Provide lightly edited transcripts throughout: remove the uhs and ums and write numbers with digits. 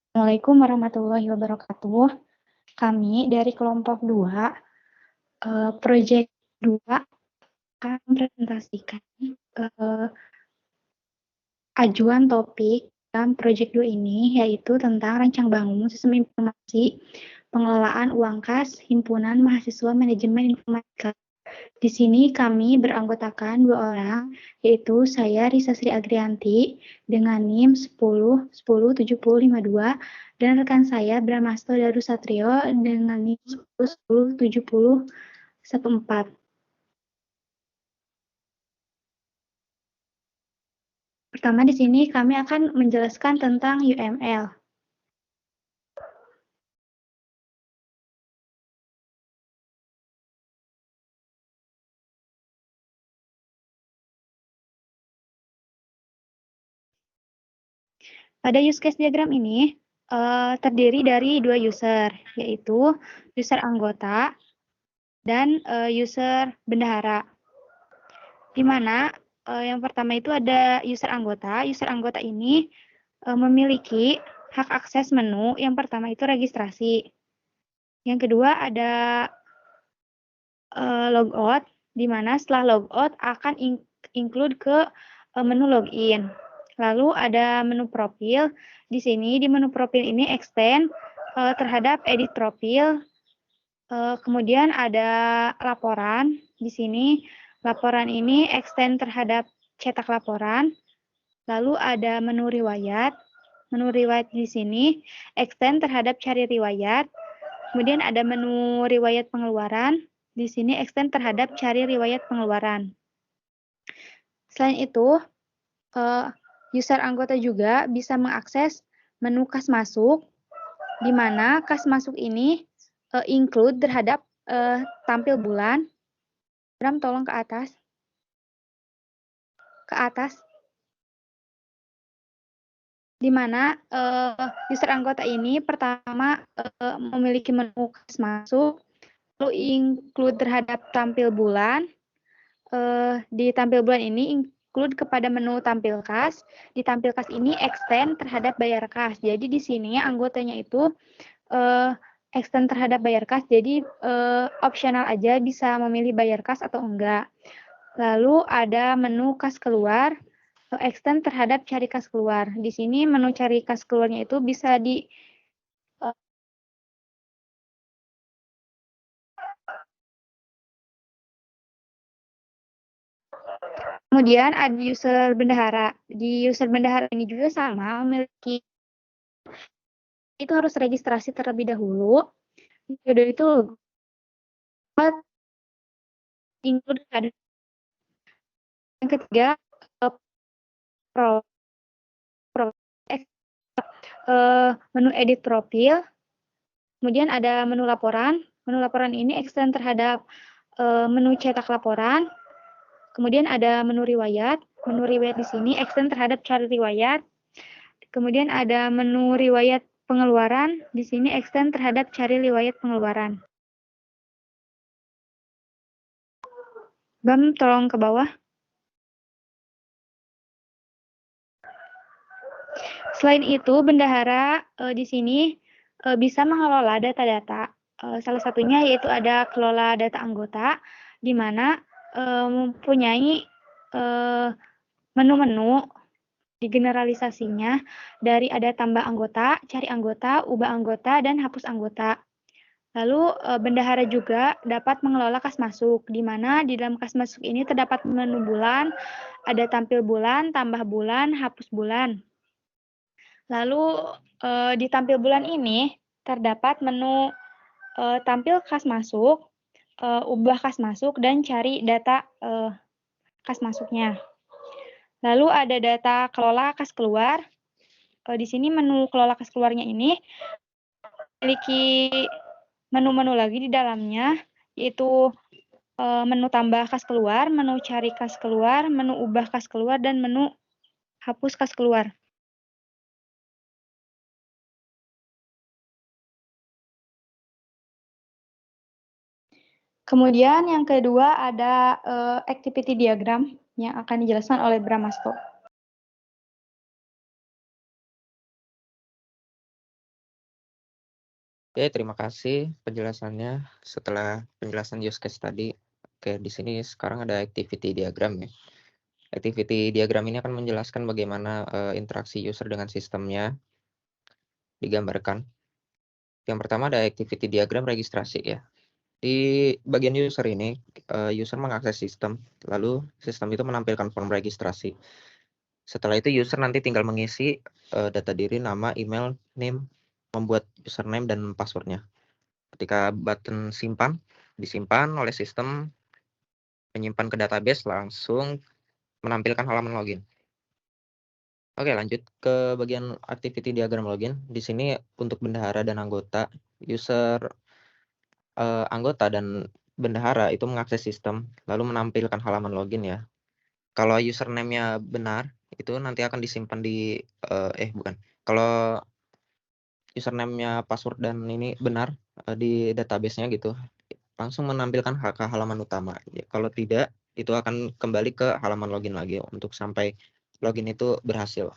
Assalamualaikum warahmatullahi wabarakatuh. Kami dari kelompok 2, proyek 2 akan mempresentasikan ajuan topik dalam proyek 2 ini, yaitu tentang rancang bangun sistem informasi pengelolaan uang kas Himpunan Mahasiswa Manajemen Informatika. Di sini kami beranggotakan 2 orang, yaitu saya Risa Sri Agrianti dengan NIM 10107052 dan rekan saya Bramasto Darusatrio dengan NIM 10107014. Pertama di sini kami akan menjelaskan tentang UML. Pada use case diagram ini terdiri dari 2 user, yaitu user anggota dan user bendahara. Di mana yang pertama itu ada user anggota. User anggota ini memiliki hak akses menu. Yang pertama itu registrasi. Yang kedua ada logout, di mana setelah logout akan include ke menu login. Lalu ada menu profil. Di sini di menu profil ini extend terhadap edit profil. Kemudian ada laporan. Di sini laporan ini extend terhadap cetak laporan. Lalu ada menu riwayat. Menu riwayat di sini extend terhadap cari riwayat. Kemudian ada menu riwayat pengeluaran. Di sini extend terhadap cari riwayat pengeluaran. Selain itu, user anggota juga bisa mengakses menu kas masuk, di mana kas masuk ini include terhadap tampil bulan. Bram, tolong ke atas. Ke atas. Di mana user anggota ini pertama memiliki menu kas masuk, lalu include terhadap tampil bulan. Di tampil bulan ini include kepada menu tampil kas. Di tampil kas ini extend terhadap bayar kas. Jadi di sini anggotanya itu extend terhadap bayar kas. Jadi opsional aja bisa memilih bayar kas atau enggak. Lalu ada menu kas keluar, extend terhadap cari kas keluar. Di sini menu cari kas keluarnya itu bisa di kemudian ada user bendahara. Di user bendahara ini juga sama, memiliki itu harus registrasi terlebih dahulu. Dari itu include ada yang ketiga pro, menu edit profil. Kemudian ada menu laporan. Menu laporan ini extend terhadap menu cetak laporan. Kemudian ada menu riwayat. Menu riwayat di sini extend terhadap cari riwayat. Kemudian ada menu riwayat pengeluaran. Di sini extend terhadap cari riwayat pengeluaran. Bam, tolong ke bawah. Selain itu, bendahara di sini bisa mengelola data-data. Salah satunya yaitu ada kelola data anggota, di mana mempunyai menu-menu digeneralisasinya dari ada tambah anggota, cari anggota, ubah anggota, dan hapus anggota. Lalu bendahara juga dapat mengelola kas masuk, di mana di dalam kas masuk ini terdapat menu bulan, ada tampil bulan, tambah bulan, hapus bulan. Lalu di tampil bulan ini terdapat menu tampil kas masuk, ubah kas masuk, dan cari data kas masuknya. Lalu ada data kelola kas keluar. Di sini menu kelola kas keluarnya ini memiliki menu-menu lagi di dalamnya, yaitu menu tambah kas keluar, menu cari kas keluar, menu ubah kas keluar, dan menu hapus kas keluar. Kemudian yang kedua ada activity diagram yang akan dijelaskan oleh Bramasto. Oke, terima kasih penjelasannya. Setelah penjelasan use case tadi, oke di sini sekarang ada activity diagram ya. Activity diagram ini akan menjelaskan bagaimana interaksi user dengan sistemnya digambarkan. Yang pertama ada activity diagram registrasi ya. Di bagian user ini, user mengakses sistem, lalu sistem itu menampilkan form registrasi. Setelah itu user nanti tinggal mengisi data diri, nama, email, name, membuat username dan passwordnya. Ketika button simpan, disimpan oleh sistem, menyimpan ke database, langsung menampilkan halaman login. Oke, lanjut ke bagian activity diagram login. Di sini untuk bendahara dan anggota, anggota dan bendahara itu mengakses sistem, lalu menampilkan halaman login ya. Kalau username-nya benar, itu nanti akan disimpan di, kalau username-nya, password dan ini benar di database-nya gitu, langsung menampilkan ke halaman utama. Ya, kalau tidak, itu akan kembali ke halaman login lagi untuk sampai login itu berhasil.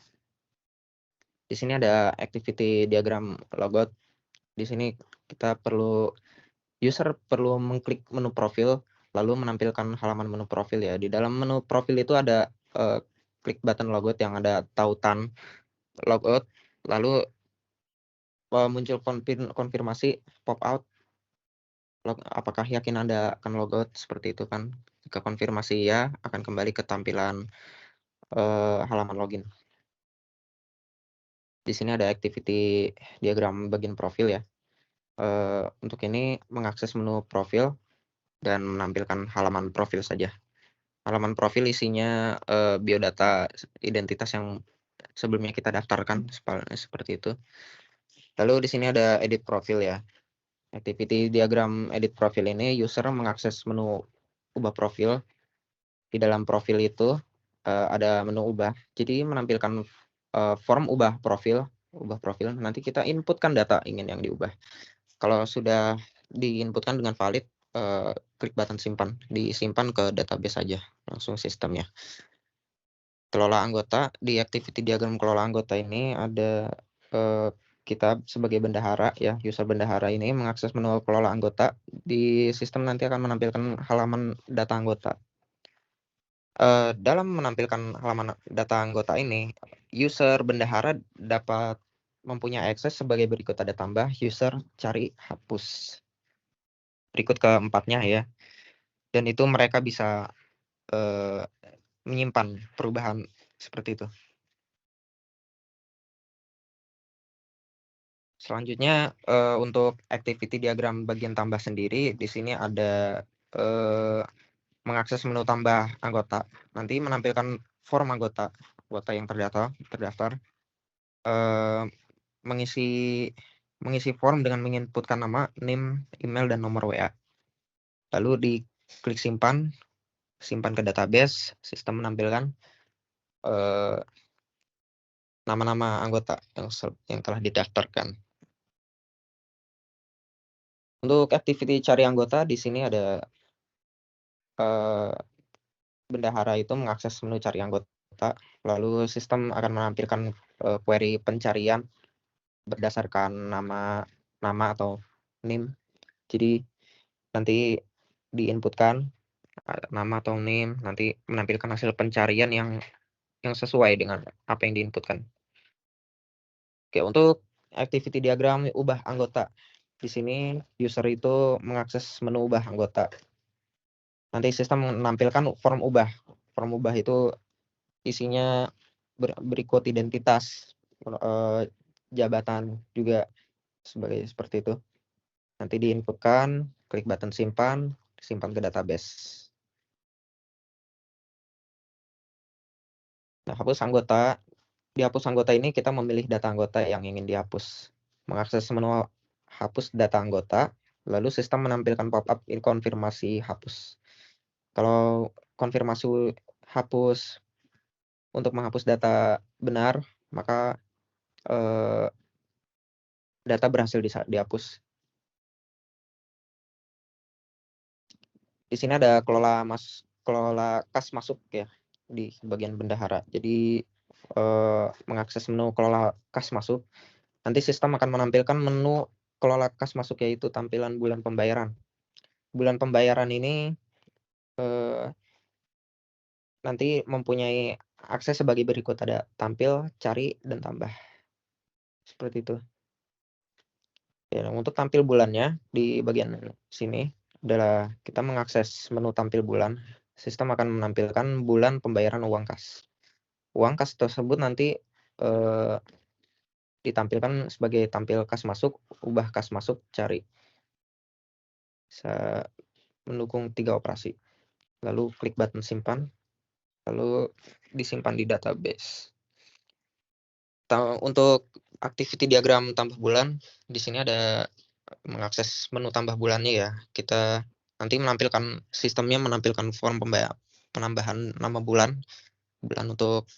Di sini ada activity diagram logout. Di sini user perlu mengklik menu profil, lalu menampilkan halaman menu profil ya. Di dalam menu profil itu ada klik button logout yang ada tautan logout, lalu muncul konfirmasi pop out, apakah yakin Anda akan logout, seperti itu kan. Jika konfirmasi ya, akan kembali ke tampilan halaman login. Di sini ada activity diagram bagian profil ya. Untuk ini mengakses menu profil dan menampilkan halaman profil saja. Halaman profil isinya biodata identitas yang sebelumnya kita daftarkan, seperti itu. Lalu di sini ada edit profil ya. Activity diagram edit profil ini user mengakses menu ubah profil. Di dalam profil itu ada menu ubah. Jadi menampilkan form ubah profil. Nanti kita inputkan data ingin yang diubah. Kalau sudah diinputkan dengan valid, klik button simpan, disimpan ke database saja langsung sistemnya. Kelola anggota, di activity diagram kelola anggota ini ada kita sebagai bendahara ya, user bendahara ini mengakses menu kelola anggota. Di sistem nanti akan menampilkan halaman data anggota. Dalam menampilkan halaman data anggota ini, user bendahara dapat mempunyai akses sebagai berikut. Ada tambah, user, cari, hapus. Berikut keempatnya ya. Dan itu mereka bisa menyimpan perubahan seperti itu. Selanjutnya untuk activity diagram bagian tambah sendiri, di sini ada mengakses menu tambah anggota. Nanti menampilkan form anggota yang terdaftar. Mengisi form dengan menginputkan nama, name, email, dan nomor WA. Lalu diklik simpan ke database, sistem menampilkan nama-nama anggota yang telah didaftarkan. Untuk activity cari anggota, di sini ada bendahara itu mengakses menu cari anggota, lalu sistem akan menampilkan query pencarian berdasarkan nama atau name. Jadi nanti diinputkan nama atau name, nanti menampilkan hasil pencarian yang sesuai dengan apa yang diinputkan. Oke, untuk activity diagram ubah anggota. Di sini user itu mengakses menu ubah anggota. Nanti sistem menampilkan form ubah. Form ubah itu isinya berikut identitas, jabatan juga seperti itu. Nanti diinputkan, klik button simpan ke database. Nah, dihapus anggota ini kita memilih data anggota yang ingin dihapus. Mengakses menu hapus data anggota, lalu sistem menampilkan pop-up konfirmasi hapus. Kalau konfirmasi hapus untuk menghapus data benar, maka data berhasil dihapus. Di sini ada kelola kas masuk ya di bagian bendahara. Jadi mengakses menu kelola kas masuk, nanti sistem akan menampilkan menu kelola kas masuk, yaitu tampilan bulan pembayaran. Bulan pembayaran ini nanti mempunyai akses sebagai berikut, ada tampil, cari, dan tambah. Seperti itu. Ya, untuk tampil bulannya di bagian sini adalah kita mengakses menu tampil bulan. Sistem akan menampilkan bulan pembayaran uang kas. Uang kas tersebut nanti ditampilkan sebagai tampil kas masuk, ubah kas masuk, cari. Bisa mendukung 3 operasi. Lalu klik button simpan, lalu disimpan di database. Untuk activity diagram tambah bulan, di sini ada mengakses menu tambah bulannya ya. Kita nanti sistemnya menampilkan form penambahan nama bulan untuk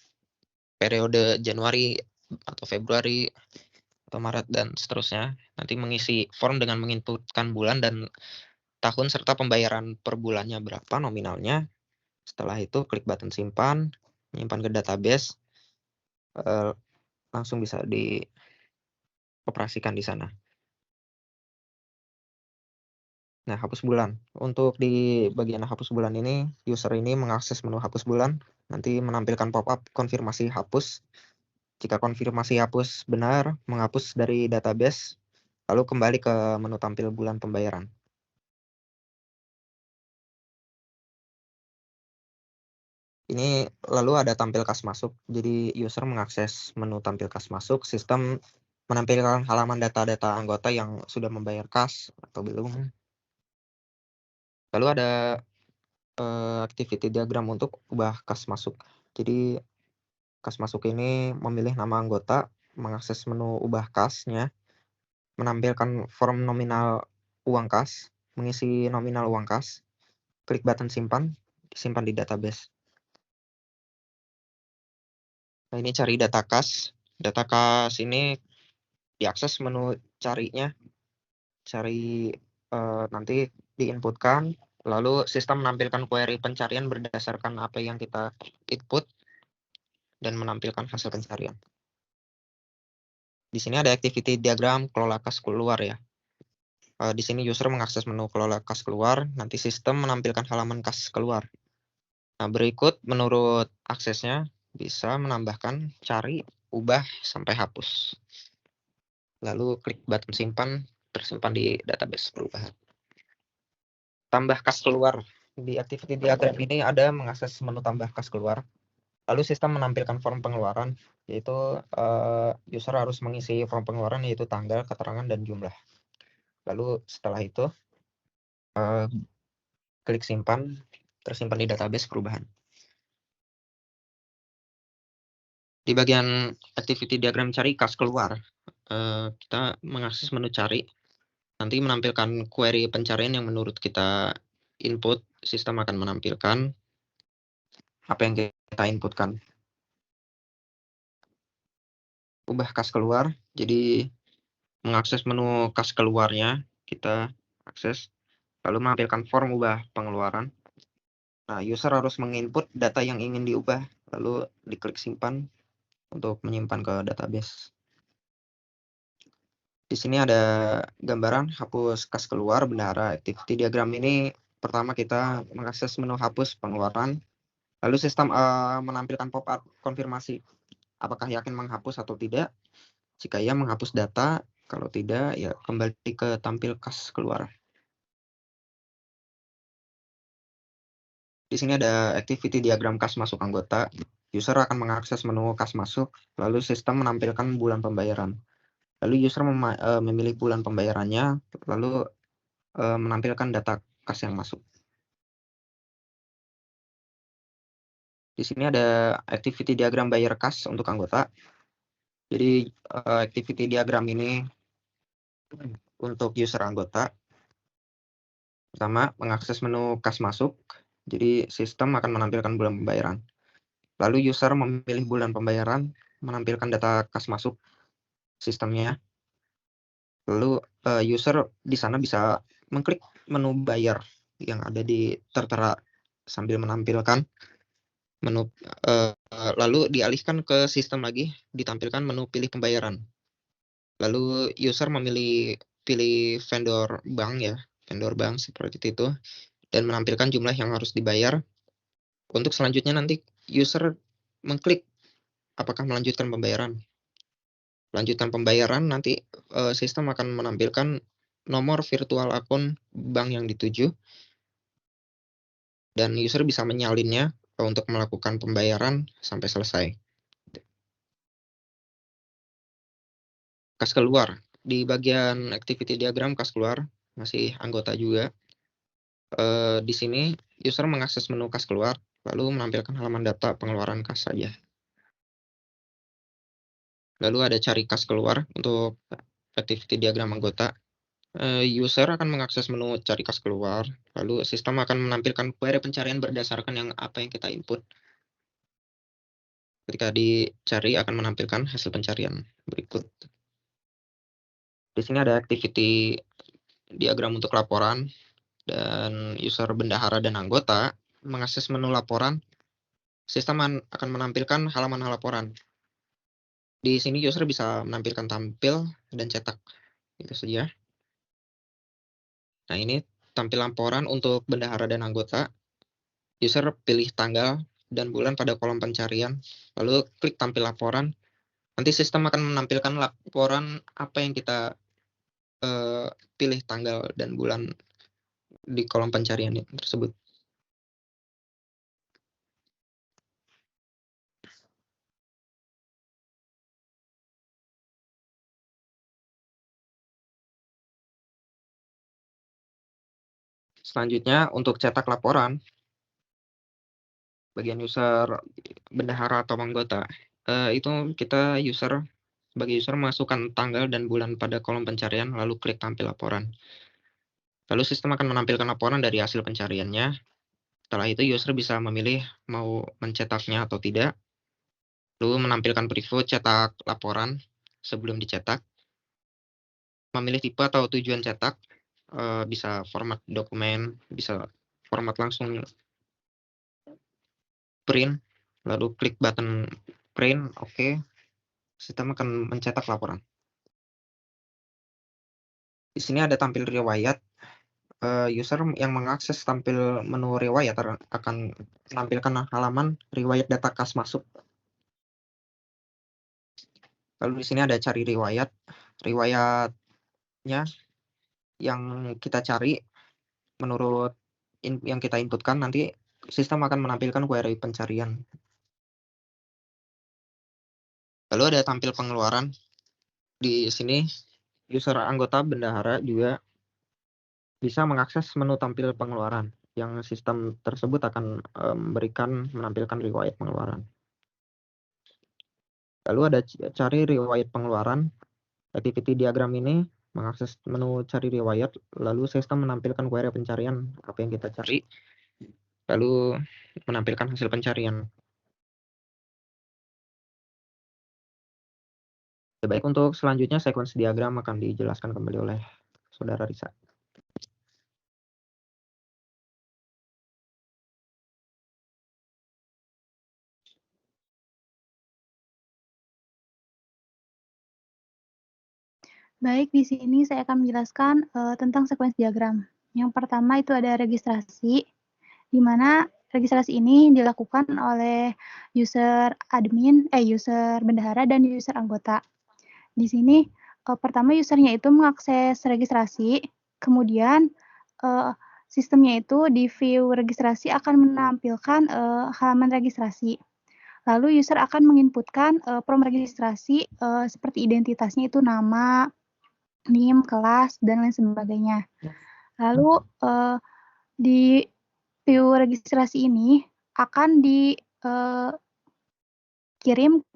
periode Januari atau Februari atau Maret dan seterusnya. Nanti mengisi form dengan menginputkan bulan dan tahun serta pembayaran per bulannya berapa nominalnya. Setelah itu klik button simpan, menyimpan ke database, langsung bisa dioperasikan di sana. Nah, hapus bulan. Untuk di bagian hapus bulan ini, user ini mengakses menu hapus bulan, nanti menampilkan pop-up konfirmasi hapus. Jika konfirmasi hapus benar, menghapus dari database, lalu kembali ke menu tampil bulan pembayaran. Ini lalu ada tampil kas masuk. Jadi user mengakses menu tampil kas masuk, sistem menampilkan halaman data-data anggota yang sudah membayar kas atau belum. Lalu ada activity diagram untuk ubah kas masuk. Jadi kas masuk ini memilih nama anggota, mengakses menu ubah kasnya, menampilkan form nominal uang kas, mengisi nominal uang kas, klik button simpan, disimpan di database. Nah, ini cari data kas. Data kas ini diakses menu carinya. Cari nanti diinputkan, lalu sistem menampilkan query pencarian berdasarkan apa yang kita input dan menampilkan hasil pencarian. Di sini ada activity diagram kelola kas keluar ya. Di sini user mengakses menu kelola kas keluar, nanti sistem menampilkan halaman kas keluar. Nah, berikut menurut aksesnya bisa menambahkan, cari, ubah, sampai hapus. Lalu klik button simpan, tersimpan di database perubahan. Tambah kas keluar. Di activity diagram ini ada mengakses menu tambah kas keluar. Lalu sistem menampilkan form pengeluaran, yaitu user harus mengisi form pengeluaran, yaitu tanggal, keterangan, dan jumlah. Lalu setelah itu klik simpan, tersimpan di database perubahan. Di bagian activity diagram cari kas keluar, kita mengakses menu cari, nanti menampilkan query pencarian yang menurut kita input, sistem akan menampilkan apa yang kita inputkan. Ubah kas keluar, jadi mengakses menu kas keluarnya, kita akses, lalu menampilkan form ubah pengeluaran. Nah, user harus menginput data yang ingin diubah, lalu diklik simpan untuk menyimpan ke database. Di sini ada gambaran hapus kas keluar bendahara. Activity diagram ini pertama kita mengakses menu hapus pengeluaran, lalu sistem menampilkan pop-up konfirmasi apakah yakin menghapus atau tidak. Jika ya, menghapus data, kalau tidak ya kembali ke tampil kas keluar. Di sini ada activity diagram kas masuk anggota. User akan mengakses menu kas masuk, lalu sistem menampilkan bulan pembayaran. Lalu user memilih bulan pembayarannya, lalu menampilkan data kas yang masuk. Di sini ada activity diagram bayar kas untuk anggota. Jadi activity diagram ini untuk user anggota. Pertama, mengakses menu kas masuk. Jadi sistem akan menampilkan bulan pembayaran. Lalu user memilih bulan pembayaran, menampilkan data kas masuk sistemnya. Lalu user di sana bisa mengklik menu bayar yang ada di tertera sambil menampilkan menu, lalu dialihkan ke sistem lagi, ditampilkan menu pilih pembayaran. Lalu user memilih pilih vendor bank ya, vendor bank seperti itu, dan menampilkan jumlah yang harus dibayar. Untuk selanjutnya nanti user mengklik apakah melanjutkan pembayaran. Lanjutkan pembayaran nanti, sistem akan menampilkan nomor virtual akun bank yang dituju dan user bisa menyalinnya, untuk melakukan pembayaran sampai selesai. Kas keluar, di bagian activity diagram kas keluar, masih anggota juga. Di sini user mengakses menu kas keluar, lalu menampilkan halaman data pengeluaran kas saja. Lalu ada cari kas keluar untuk activity diagram anggota. User akan mengakses menu cari kas keluar, lalu sistem akan menampilkan query pencarian berdasarkan apa yang kita input. Ketika dicari akan menampilkan hasil pencarian berikut. Di sini ada activity diagram untuk laporan, dan user bendahara dan anggota mengakses menu laporan, sistem akan menampilkan halaman laporan. Di sini user bisa menampilkan tampil dan cetak, itu saja. Nah, ini tampil laporan untuk bendahara dan anggota. User pilih tanggal dan bulan pada kolom pencarian, lalu klik tampil laporan. Nanti sistem akan menampilkan laporan apa yang kita pilih tanggal dan bulan di kolom pencarian tersebut. Selanjutnya untuk cetak laporan, bagian user bendahara atau anggota, itu kita sebagai user masukkan tanggal dan bulan pada kolom pencarian, lalu klik tampil laporan. Lalu sistem akan menampilkan laporan dari hasil pencariannya. Setelah itu user bisa memilih mau mencetaknya atau tidak, lalu menampilkan preview cetak laporan sebelum dicetak, memilih tipe atau tujuan cetak, bisa format dokumen, bisa format langsung print, lalu klik button print, oke. Sistem akan mencetak laporan. Di sini ada tampil riwayat. User yang mengakses tampil menu riwayat akan menampilkan halaman riwayat data kas masuk. Lalu di sini ada cari riwayat. Riwayatnya yang kita cari menurut yang kita inputkan, nanti sistem akan menampilkan query pencarian. Lalu ada tampil pengeluaran. Di sini user anggota bendahara juga bisa mengakses menu tampil pengeluaran, yang sistem tersebut akan menampilkan riwayat pengeluaran. Lalu ada cari riwayat pengeluaran. Activity diagram ini mengakses menu cari riwayat, lalu sistem menampilkan query pencarian apa yang kita cari, lalu menampilkan hasil pencarian. Baik, untuk selanjutnya sequence diagram akan dijelaskan kembali oleh Saudara Risa. Baik, di sini saya akan menjelaskan tentang sequence diagram. Yang pertama itu ada registrasi, di mana registrasi ini dilakukan oleh user user bendahara dan user anggota. Di sini pertama usernya itu mengakses registrasi, kemudian sistemnya itu di view registrasi akan menampilkan halaman registrasi. Lalu user akan menginputkan form registrasi seperti identitasnya itu nama, NIM, kelas, dan lain sebagainya. Lalu di view registrasi ini akan dikirim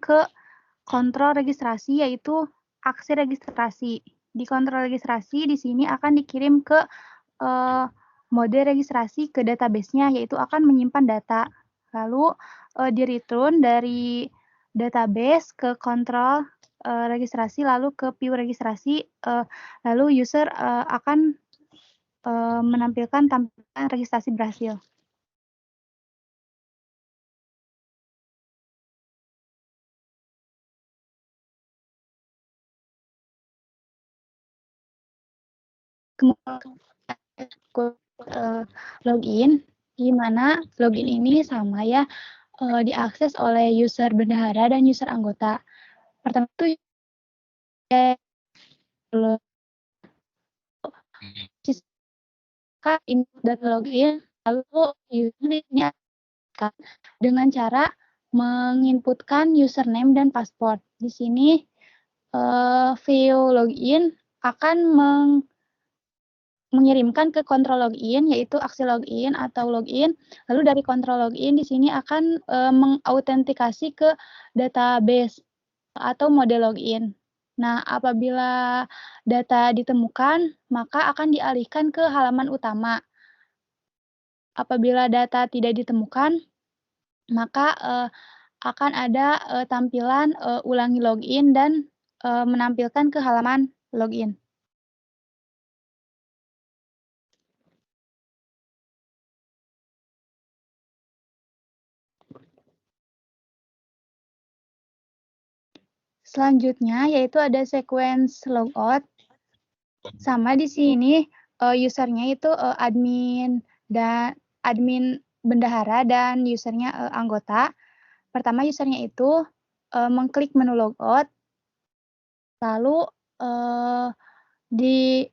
ke kontrol registrasi, yaitu aksi registrasi. Di kontrol registrasi di sini akan dikirim ke mode registrasi ke database-nya, yaitu akan menyimpan data. Lalu di-return dari database ke kontrol registrasi, lalu ke view registrasi, lalu user akan menampilkan tampilan registrasi berhasil. Kemudian login, di mana login ini sama ya, diakses oleh user bendahara dan user anggota. Pertama itu input dan login, lalu user ini dengan cara menginputkan username dan password. Di sini view login akan mengirimkan ke kontrol login, yaitu aksi login atau login. Lalu dari kontrol login di sini akan mengautentikasi ke database atau mode login. Nah, apabila data ditemukan, maka akan dialihkan ke halaman utama. Apabila data tidak ditemukan, maka akan ada tampilan ulangi login dan menampilkan ke halaman login. Selanjutnya yaitu ada sequence logout. Sama di sini usernya itu admin bendahara dan usernya anggota. Pertama usernya itu mengklik menu logout, lalu di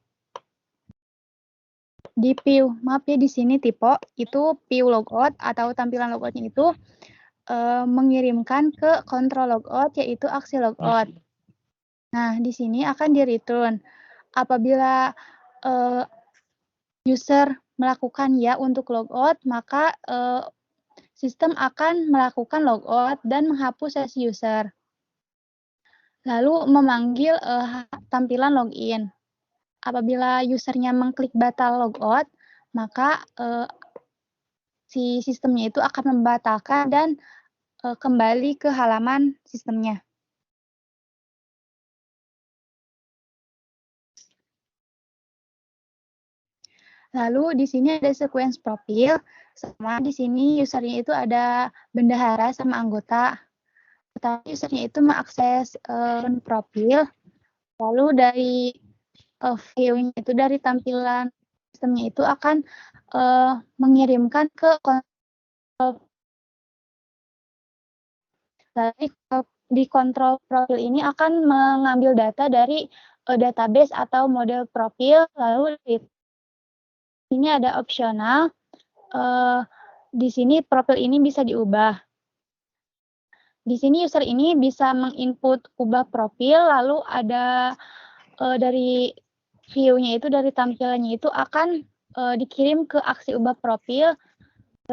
view, maaf ya di sini tipe itu view logout atau tampilan logoutnya itu mengirimkan ke kontrol logout yaitu aksi logout. Nah, di sini akan di-return. Apabila user melakukan ya untuk logout, maka sistem akan melakukan logout dan menghapus sesi user. Lalu memanggil tampilan login. Apabila usernya mengklik batal logout, maka si sistemnya itu akan membatalkan dan kembali ke halaman sistemnya. Lalu di sini ada sequence profil, sama di sini usernya itu ada bendahara sama anggota. Pertama usernya itu mengakses profil, lalu dari view-nya itu dari tampilan sistemnya itu akan mengirimkan ke kontrol. Di kontrol profil ini akan mengambil data dari database atau model profil, lalu ini ada opsional. Di sini profil ini bisa diubah. Di sini user ini bisa menginput ubah profil, lalu ada dari view-nya itu, dari tampilannya itu akan dikirim ke aksi ubah profil,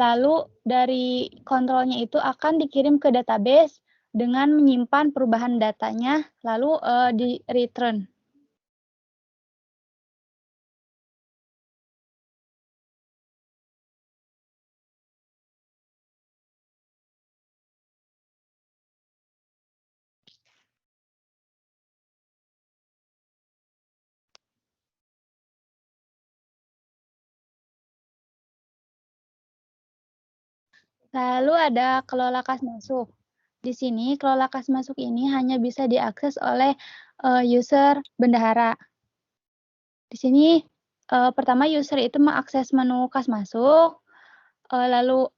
lalu dari kontrolnya itu akan dikirim ke database dengan menyimpan perubahan datanya, lalu di return. Lalu ada kelola kas masuk. Di sini kelola kas masuk ini hanya bisa diakses oleh user bendahara. Di sini pertama user itu mengakses menu kas masuk, lalu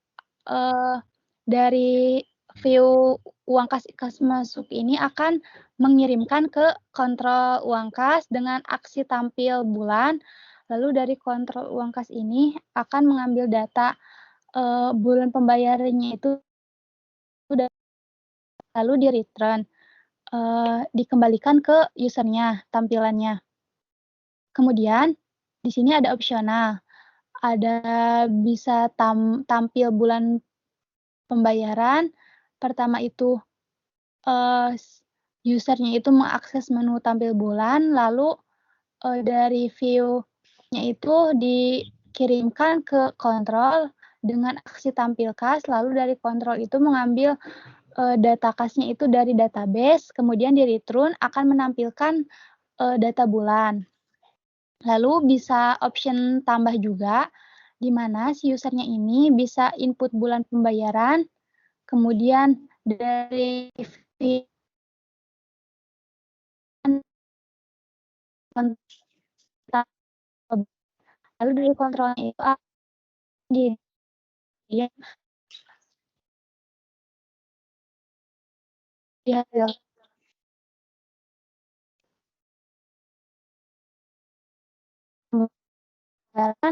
dari view uang kas masuk ini akan mengirimkan ke kontrol uang kas dengan aksi tampil bulan. Lalu dari kontrol uang kas ini akan mengambil data bulan pembayarannya itu lalu di return, dikembalikan ke usernya tampilannya. Kemudian di sini ada opsional, ada bisa tampil bulan pembayaran. Pertama itu usernya itu mengakses menu tampil bulan, lalu dari view-nya itu dikirimkan ke kontrol dengan aksi tampil kas, lalu dari kontrol itu mengambil data kasnya itu dari database, kemudian di return akan menampilkan data bulan. Lalu bisa option tambah juga, di mana si usernya ini bisa input bulan pembayaran, kemudian dari Lalu dari kontrolnya itu dia dihasilkan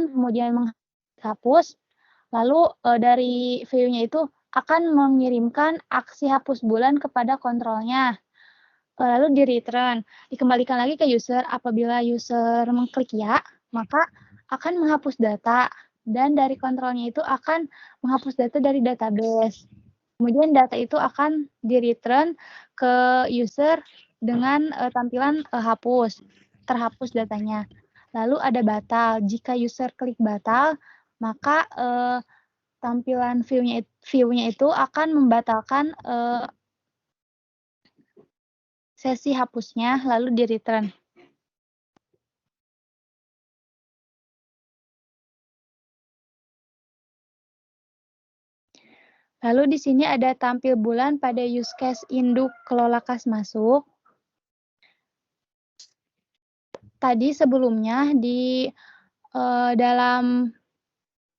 kemudian menghapus, lalu dari view-nya itu akan mengirimkan aksi hapus bulan kepada kontrolnya. Lalu di-return, dikembalikan lagi ke user. Apabila user mengklik ya, maka akan menghapus data, dan dari kontrolnya itu akan menghapus data dari database. Kemudian data itu akan di-return ke user dengan tampilan terhapus datanya. Lalu ada batal. Jika user klik batal, maka tampilan view-nya itu akan membatalkan sesi hapusnya, lalu di-return. Lalu di sini ada tampil bulan pada use case induk kelola kas masuk. Tadi sebelumnya di dalam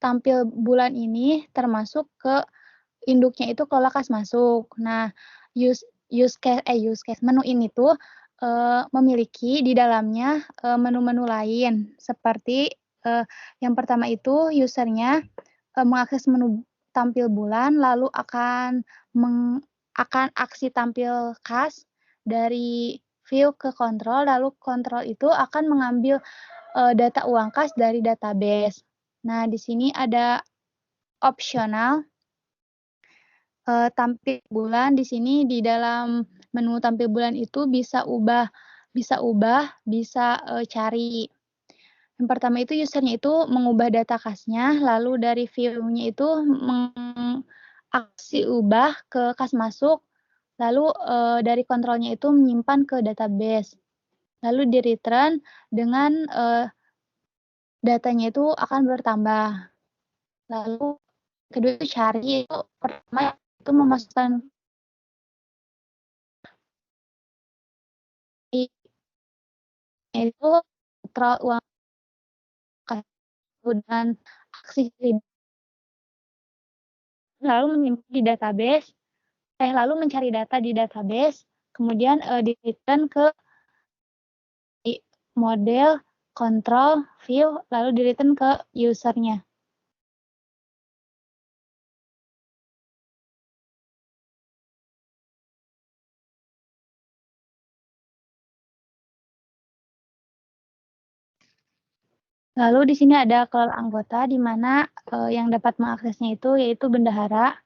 tampil bulan ini termasuk ke induknya itu kelola kas masuk. Nah, use case menu ini tuh memiliki di dalamnya menu-menu lain seperti yang pertama itu usernya mengakses menu tampil bulan, lalu akan aksi tampil kas dari view ke kontrol, lalu kontrol itu akan mengambil data uang kas dari database. Nah, di sini ada opsional tampil bulan. Di sini di dalam menu tampil bulan itu bisa cari. Yang pertama itu usernya itu mengubah data kasnya, lalu dari view-nya itu aksi ubah ke kas masuk, lalu dari kontrolnya itu menyimpan ke database, lalu di-return dengan datanya itu akan bertambah. Lalu kedua itu cari, itu pertama itu memasukkan itu kontrol uang kas dan aksi lalu menyimpan di database, lalu mencari data di database, kemudian di-return ke model, kontrol, view, lalu di-return ke usernya. Lalu di sini ada kelola anggota di mana yang dapat mengaksesnya itu yaitu bendahara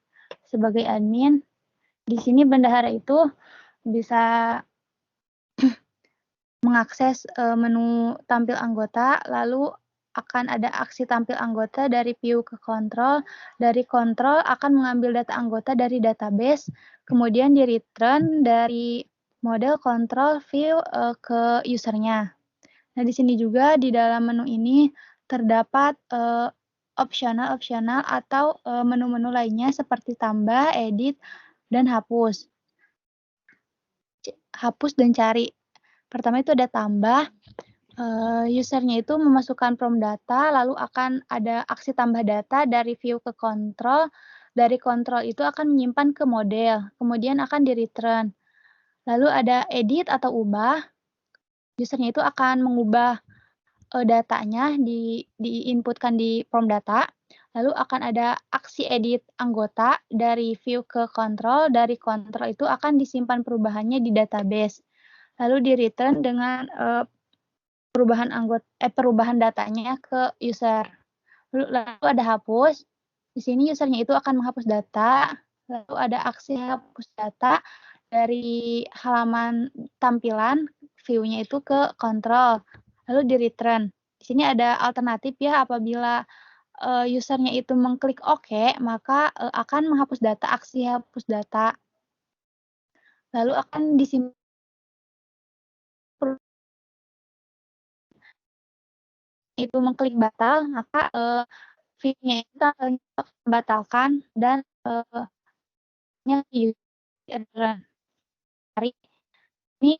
sebagai admin. Di sini bendahara itu bisa mengakses menu tampil anggota, lalu akan ada aksi tampil anggota dari view ke kontrol. Dari kontrol akan mengambil data anggota dari database, kemudian di-return dari model, kontrol, view ke usernya. Nah, di sini juga di dalam menu ini terdapat opsional atau menu-menu lainnya seperti tambah, edit, dan hapus. Hapus dan cari. Pertama itu ada tambah. Usernya itu memasukkan prompt data, lalu akan ada aksi tambah data dari view ke kontrol. Dari kontrol itu akan menyimpan ke model, kemudian akan di-return. Lalu ada edit atau ubah. Usernya itu akan mengubah datanya diinputkan di prompt data, lalu akan ada aksi edit anggota dari view ke kontrol, dari kontrol itu akan disimpan perubahannya di database, lalu di-return dengan perubahan datanya ke user. Lalu ada hapus, di sini usernya itu akan menghapus data, lalu ada aksi hapus data dari halaman tampilan view-nya itu ke kontrol, lalu di-return. Di sini ada alternatif ya, apabila usernya itu mengklik OK, maka akan menghapus data, aksi hapus data. Lalu akan disimpan itu mengklik batal, maka view-nya itu akan membatalkan dan di-return. Ini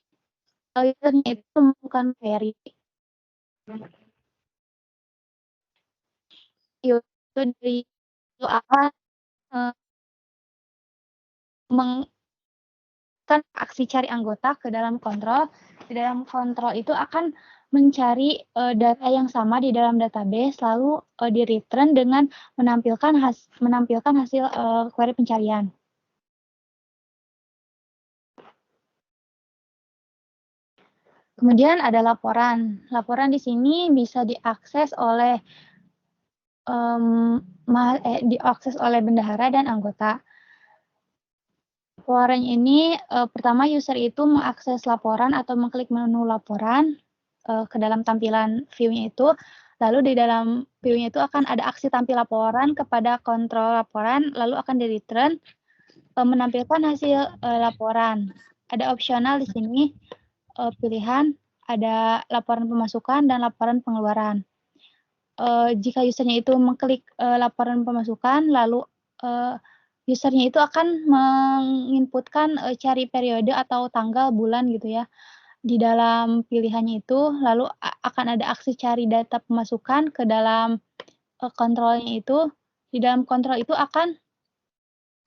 usernya itu bukan query. itu dari itu akan, meng kan aksi cari anggota ke dalam kontrol. Di dalam kontrol itu akan mencari, data yang sama di dalam database, lalu, di-return dengan menampilkan hasil, query pencarian. Kemudian ada laporan. Laporan di sini bisa diakses oleh, diakses oleh bendahara dan anggota. Laporan ini, pertama user itu mengakses laporan atau mengklik menu laporan, ke dalam tampilan view-nya itu, lalu di dalam view-nya itu akan ada aksi tampil laporan kepada kontrol laporan, lalu akan di-return, menampilkan hasil, laporan. Ada opsional di sini, pilihan, ada laporan pemasukan dan laporan pengeluaran. Jika user-nya itu mengklik, laporan pemasukan, lalu, user-nya itu akan menginputkan, cari periode atau tanggal, bulan gitu ya, di dalam pilihannya itu, lalu akan ada aksi cari data pemasukan ke dalam, kontrolnya itu. Di dalam kontrol itu akan,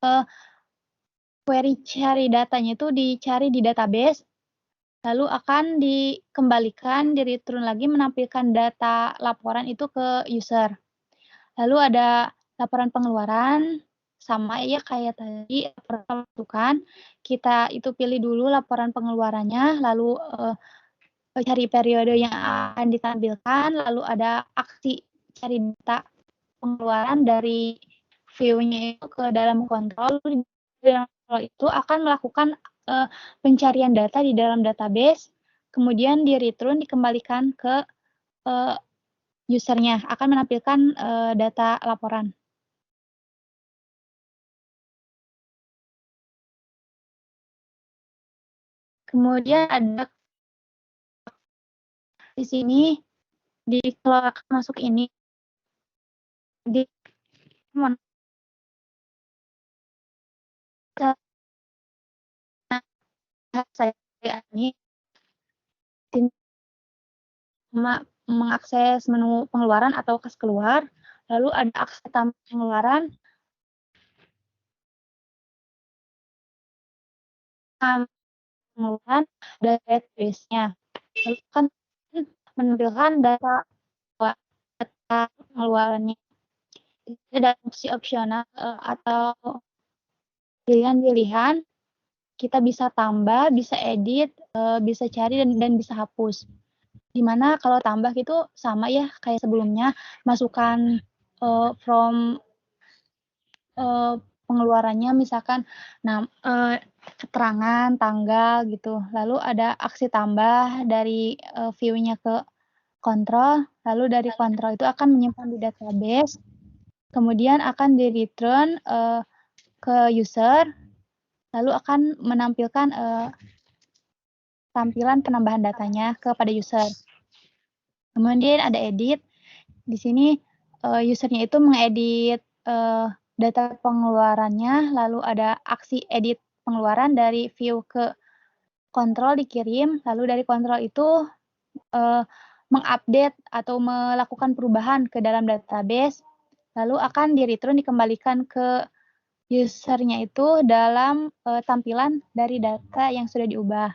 eee, query cari datanya itu dicari di database, lalu akan dikembalikan, di-return lagi menampilkan data laporan itu ke user. Lalu ada laporan pengeluaran, sama ya kayak tadi laporan pemasukan, kita itu pilih dulu laporan pengeluarannya, lalu, cari periode yang akan ditampilkan, lalu ada aksi cari data pengeluaran dari view-nya itu ke dalam kontrol. Di dalam kontrol itu akan melakukan, pencarian data di dalam database, kemudian di-return dikembalikan ke, eee, user-nya, akan menampilkan, data laporan. Kemudian ada di sini, di kelola masuk ini, di saya ini mengakses menu pengeluaran atau kas keluar, lalu ada akses tambah pengeluaran, pengeluaran dan database-nya. Lalu kan menampilkan data pengeluarannya. Ada opsi opsional, atau pilihan-pilihan, kita bisa tambah, bisa edit, bisa cari dan bisa hapus. Di mana kalau tambah itu sama ya kayak sebelumnya, masukkan, from, pengeluarannya misalkan keterangan, tanggal gitu. Lalu ada aksi tambah dari, view-nya ke kontrol, lalu dari kontrol itu akan menyimpan di database, kemudian akan di-return, ke user, lalu akan menampilkan, tampilan penambahan datanya kepada user. Kemudian ada edit, di sini, user-nya itu mengedit, data pengeluarannya, lalu ada aksi edit pengeluaran dari view ke kontrol dikirim, lalu dari kontrol itu, mengupdate atau melakukan perubahan ke dalam database, lalu akan di-return dikembalikan ke user-nya itu dalam, tampilan dari data yang sudah diubah.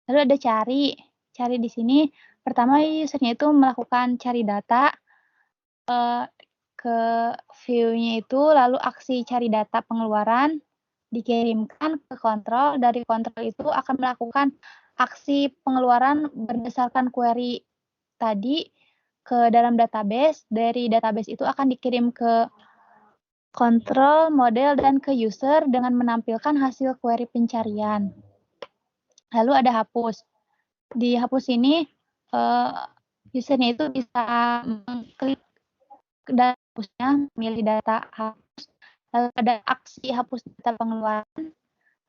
Lalu ada cari di sini pertama user-nya itu melakukan cari data, ke view-nya itu, lalu aksi cari data pengeluaran dikirimkan ke kontrol, dari kontrol itu akan melakukan aksi pengeluaran berdasarkan query tadi ke dalam database, dari database itu akan dikirim ke kontrol, model, dan ke user dengan menampilkan hasil query pencarian. Lalu ada hapus. Di hapus ini, user-nya itu bisa mengklik dan hapusnya, milih data hapus, lalu ada aksi hapus data pengeluaran,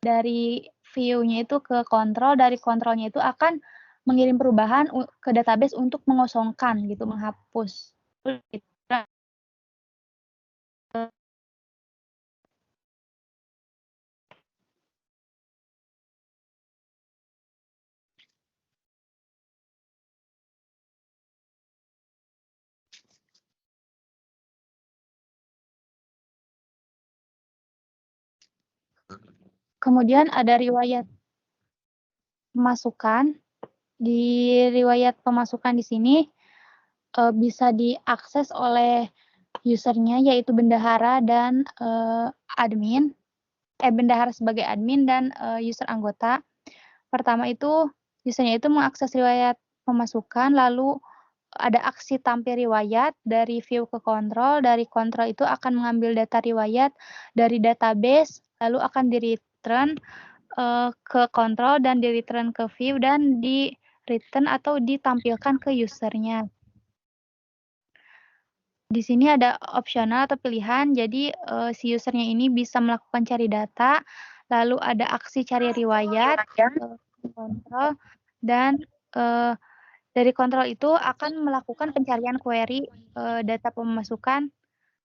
dari view-nya itu ke kontrol, dari kontrolnya itu akan mengirim perubahan ke database untuk mengosongkan gitu, menghapus. Kemudian ada riwayat pemasukan. Di riwayat pemasukan di sini bisa diakses oleh usernya, yaitu bendahara dan admin. Bendahara sebagai admin dan user anggota. Pertama itu usernya itu mengakses riwayat pemasukan, lalu ada aksi tampil riwayat dari view ke kontrol. Dari kontrol itu akan mengambil data riwayat dari database, lalu akan di-return ke kontrol dan di-return ke view dan di-return atau ditampilkan ke usernya. Di sini ada opsional atau pilihan, jadi si usernya ini bisa melakukan cari data, lalu ada aksi cari riwayat, kontrol, dan dari kontrol itu akan melakukan pencarian query data pemasukan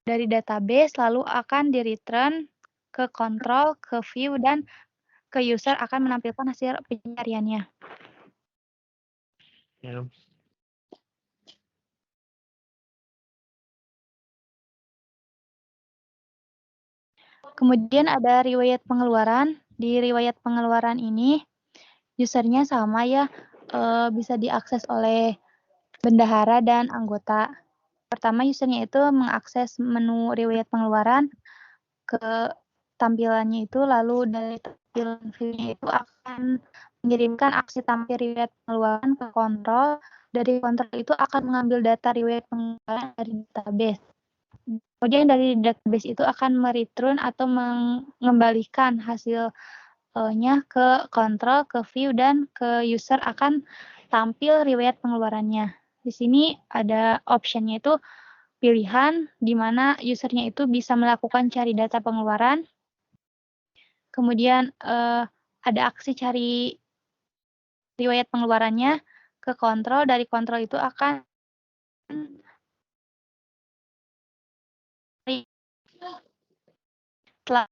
dari database, lalu akan di-return ke kontrol, ke view, dan ke user akan menampilkan hasil pencariannya. Ya. Kemudian ada riwayat pengeluaran. Di riwayat pengeluaran ini, usernya sama ya, bisa diakses oleh bendahara dan anggota. Pertama, usernya itu mengakses menu riwayat pengeluaran ke tampilannya itu, lalu dari tampilan view-nya itu akan mengirimkan aksi tampil riwayat pengeluaran ke kontrol. Dari kontrol itu akan mengambil data riwayat pengeluaran dari database. Kemudian dari database itu akan mereturn atau mengembalikan hasilnya ke kontrol, ke view, dan ke user akan tampil riwayat pengeluarannya. Di sini ada optionnya itu pilihan di mana usernya itu bisa melakukan cari data pengeluaran. Kemudian ada aksi cari riwayat pengeluarannya ke kontrol. Dari kontrol itu akan setelah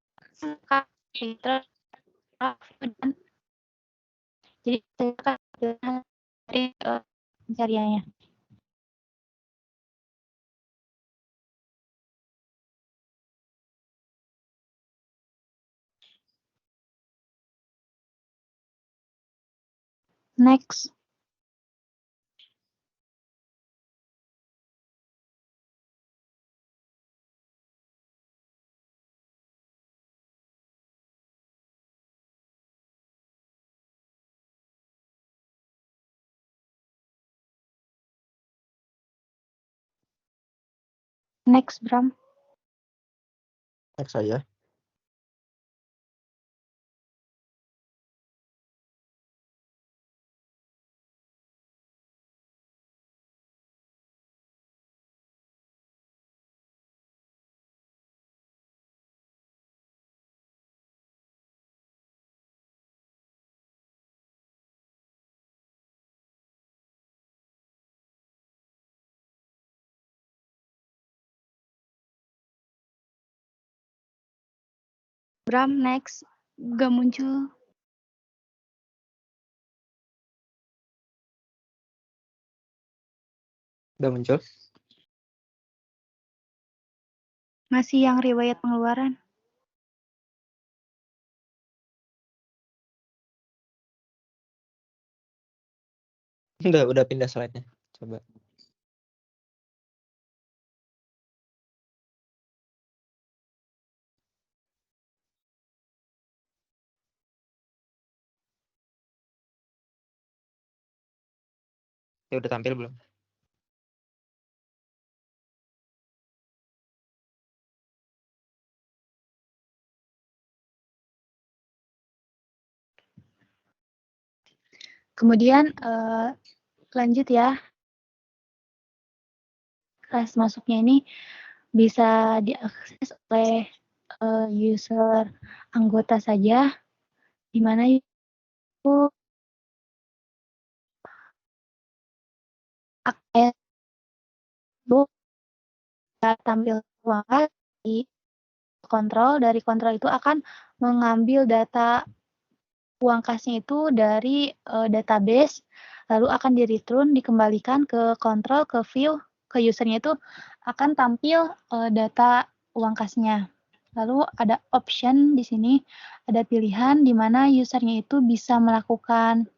jadi saya akan dari pencariannya. Next. Next, Bram. Next saja. Bram, next. Gak muncul. Udah muncul? Masih yang riwayat pengeluaran. Udah pindah slide-nya. Coba. Ya udah tampil belum? Kemudian lanjut ya. Kelas masuknya ini bisa diakses oleh user anggota saja, di mana itu akses itu tampil uang di kontrol. Dari kontrol itu akan mengambil data uang kasnya itu dari database, lalu akan di-return, dikembalikan ke kontrol, ke view, ke usernya itu akan tampil data uang kasnya. Lalu ada option di sini, ada pilihan di mana usernya itu bisa melakukan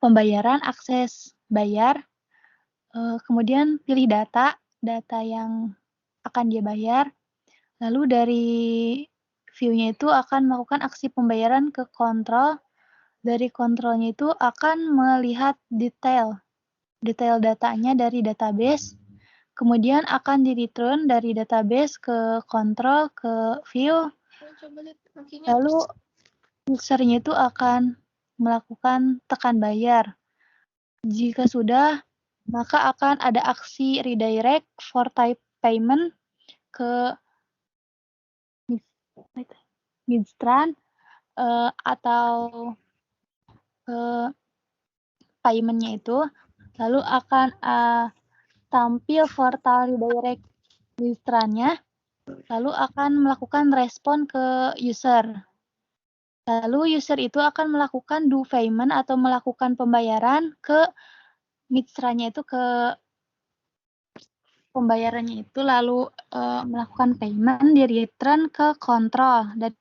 pembayaran, akses bayar, kemudian pilih data yang akan dia bayar, lalu dari view-nya itu akan melakukan aksi pembayaran ke kontrol, dari kontrolnya itu akan melihat detail datanya dari database, kemudian akan di-return dari database ke kontrol, ke view, lalu usernya itu akan melakukan tekan bayar. Jika sudah, maka akan ada aksi redirect for type payment ke Midstran atau payment-nya itu, lalu akan tampil portal redirect Midstran-nya, lalu akan melakukan respon ke user. Lalu user itu akan melakukan do payment atau melakukan pembayaran ke Midstran-nya itu, ke pembayarannya itu, lalu melakukan payment, di return ke kontrol, dan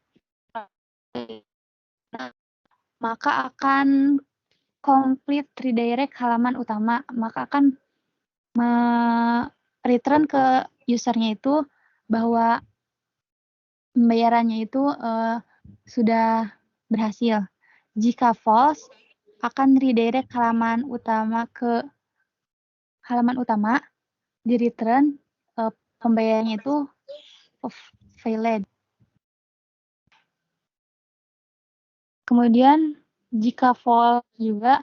maka akan complete redirect halaman utama, maka akan return ke usernya itu bahwa pembayarannya itu sudah berhasil. Jika false, akan redirect halaman utama ke halaman utama, di return pembayarannya itu failed. Kemudian jika false juga,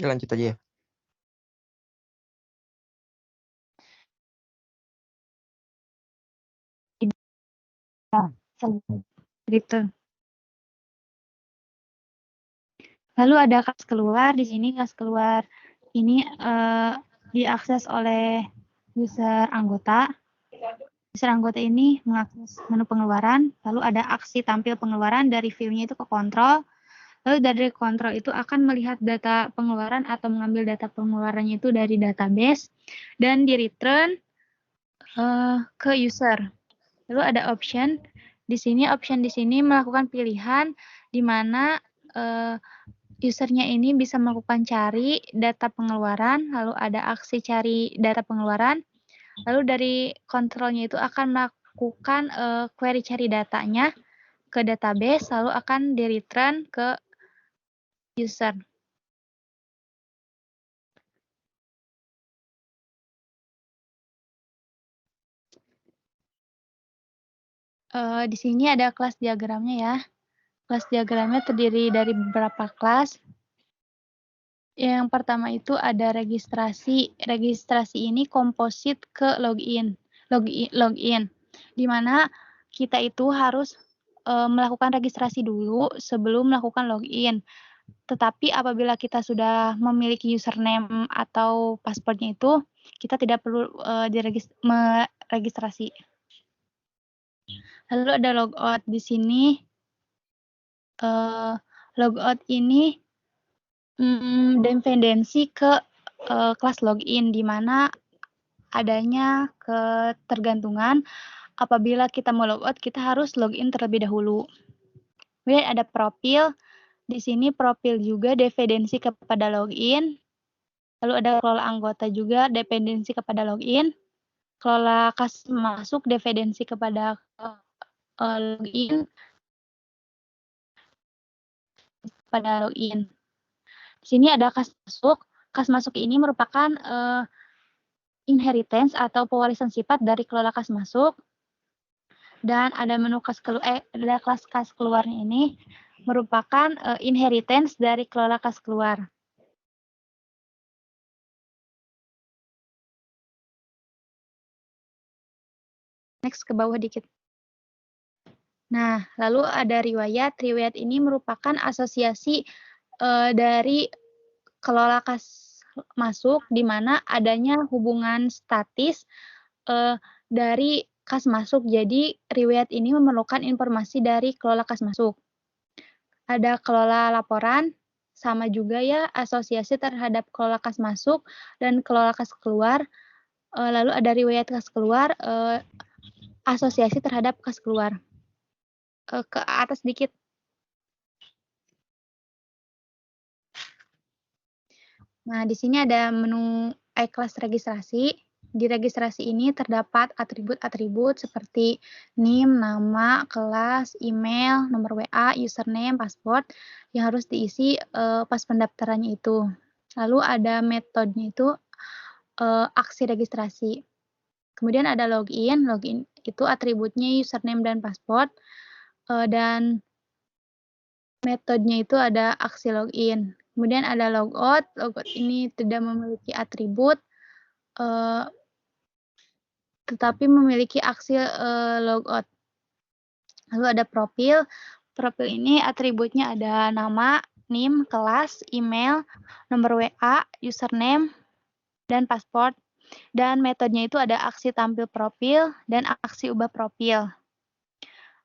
Lanjut aja ya. return. Lalu ada kas keluar, di sini kas keluar ini diakses oleh user anggota. User anggota ini mengakses menu pengeluaran, lalu ada aksi tampil pengeluaran, dari view-nya itu ke kontrol, lalu dari kontrol itu akan melihat data pengeluaran atau mengambil data pengeluarannya itu dari database, dan di return ke user. Lalu ada option, di sini melakukan pilihan di mana usernya ini bisa melakukan cari data pengeluaran, lalu ada aksi cari data pengeluaran, lalu dari kontrolnya itu akan melakukan query cari datanya ke database, lalu akan di-return ke user. Di sini ada kelas diagramnya ya. Kelas diagramnya terdiri dari beberapa kelas. Yang pertama itu ada registrasi. Registrasi ini komposit ke login, di mana kita itu harus melakukan registrasi dulu sebelum melakukan login. Tetapi apabila kita sudah memiliki username atau passwordnya itu, kita tidak perlu meregistrasi. Lalu ada logout di sini. Logout ini dependensi ke kelas login, di mana adanya ketergantungan apabila kita mau logout, kita harus login terlebih dahulu. Kemudian ada profil. Di sini profil juga dependensi kepada login. Lalu ada kelola anggota juga dependensi kepada login. Kelola kas masuk dependensi kepada login. Pada login. Di sini ada kas masuk. Kas masuk ini merupakan inheritance atau pewarisan sifat dari kelola kas masuk. Dan ada menu ada kelas kas keluarnya ini merupakan inheritance dari kelola kas keluar. Next ke bawah dikit. Nah, lalu ada riwayat. Riwayat ini merupakan asosiasi dari kelola kas masuk, di mana adanya hubungan statis dari kas masuk. Jadi, riwayat ini memerlukan informasi dari kelola kas masuk. Ada kelola laporan. sama juga ya, asosiasi terhadap kelola kas masuk dan kelola kas keluar. Lalu ada riwayat kas keluar, asosiasi terhadap kas keluar. Ke atas dikit. Nah, di sini ada menu iClass registrasi. Di registrasi ini terdapat atribut-atribut seperti NIM, nama, kelas, email, nomor WA, username, password yang harus diisi pas pendaftarannya itu. Lalu ada metodenya itu aksi registrasi. Kemudian ada login. Login itu atributnya username dan password. Dan metodenya itu ada aksi login. Kemudian ada logout. Logout ini tidak memiliki atribut, tetapi memiliki aksi logout. Lalu ada profil. Profil ini atributnya ada nama, NIM, kelas, email, nomor WA, username, dan password. Dan metodenya itu ada aksi tampil profil dan aksi ubah profil.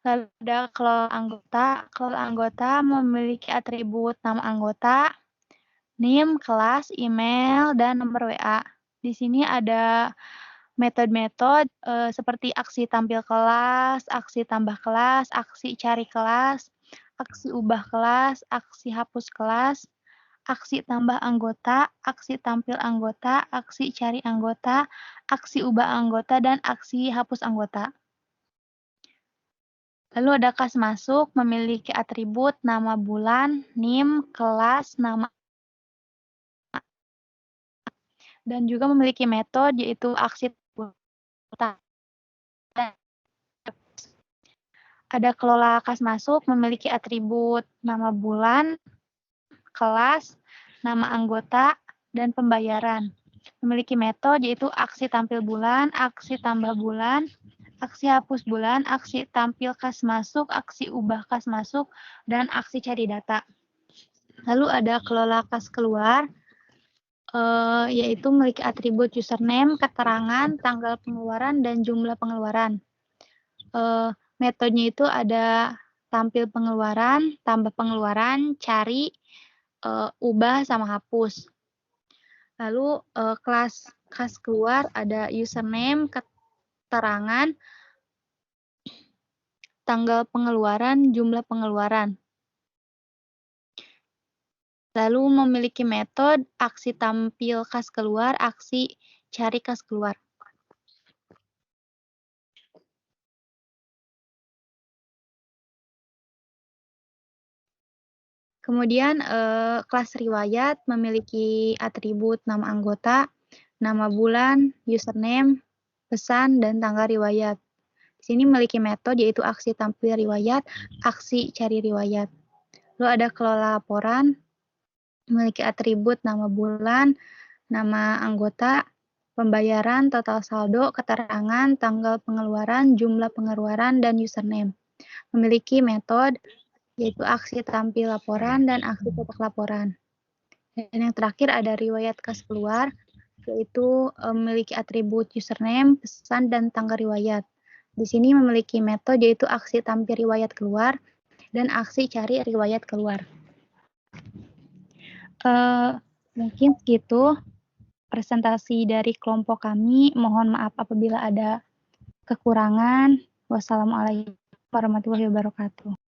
Lalu ada kelola anggota. Kelola anggota memiliki atribut nama anggota, NIM, kelas, email, dan nomor WA. Di sini ada metode-metode seperti aksi tampil kelas, aksi tambah kelas, aksi cari kelas, aksi ubah kelas, aksi hapus kelas, aksi tambah anggota, aksi tampil anggota, aksi cari anggota, aksi ubah anggota, dan aksi hapus anggota. Lalu ada kas masuk memiliki atribut nama bulan, NIM, kelas, nama, dan juga memiliki metode yaitu aksi. Ada kelola kas masuk memiliki atribut nama bulan, kelas, nama anggota, dan pembayaran. Memiliki metode yaitu aksi tampil bulan, aksi tambah bulan, aksi hapus bulan, aksi tampil kas masuk, aksi ubah kas masuk, dan aksi cari data. Lalu ada kelola kas keluar, yaitu memiliki atribut username, keterangan, tanggal pengeluaran, dan jumlah pengeluaran. Metodenya itu ada tampil pengeluaran, tambah pengeluaran, cari, ubah, sama hapus. Lalu kelas kas keluar ada username, keterangan, tanggal pengeluaran, jumlah pengeluaran. Lalu memiliki metode aksi tampil kas keluar, aksi cari kas keluar. Kemudian kelas riwayat memiliki atribut nama anggota, nama bulan, username, pesan, dan tanggal riwayat. Di sini memiliki metode yaitu aksi tampil riwayat, aksi cari riwayat. Lalu ada kelola laporan, memiliki atribut nama bulan, nama anggota, pembayaran, total saldo, keterangan, tanggal pengeluaran, jumlah pengeluaran, dan username. Memiliki metode yaitu aksi tampil laporan dan aksi kotak laporan. Dan yang terakhir ada riwayat kas keluar, yaitu memiliki atribut username, pesan, dan tanggal riwayat. Di sini memiliki metode yaitu aksi tampil riwayat keluar dan aksi cari riwayat keluar. Mungkin segitu presentasi dari kelompok kami. Mohon maaf apabila ada kekurangan. Wassalamualaikum warahmatullahi wabarakatuh.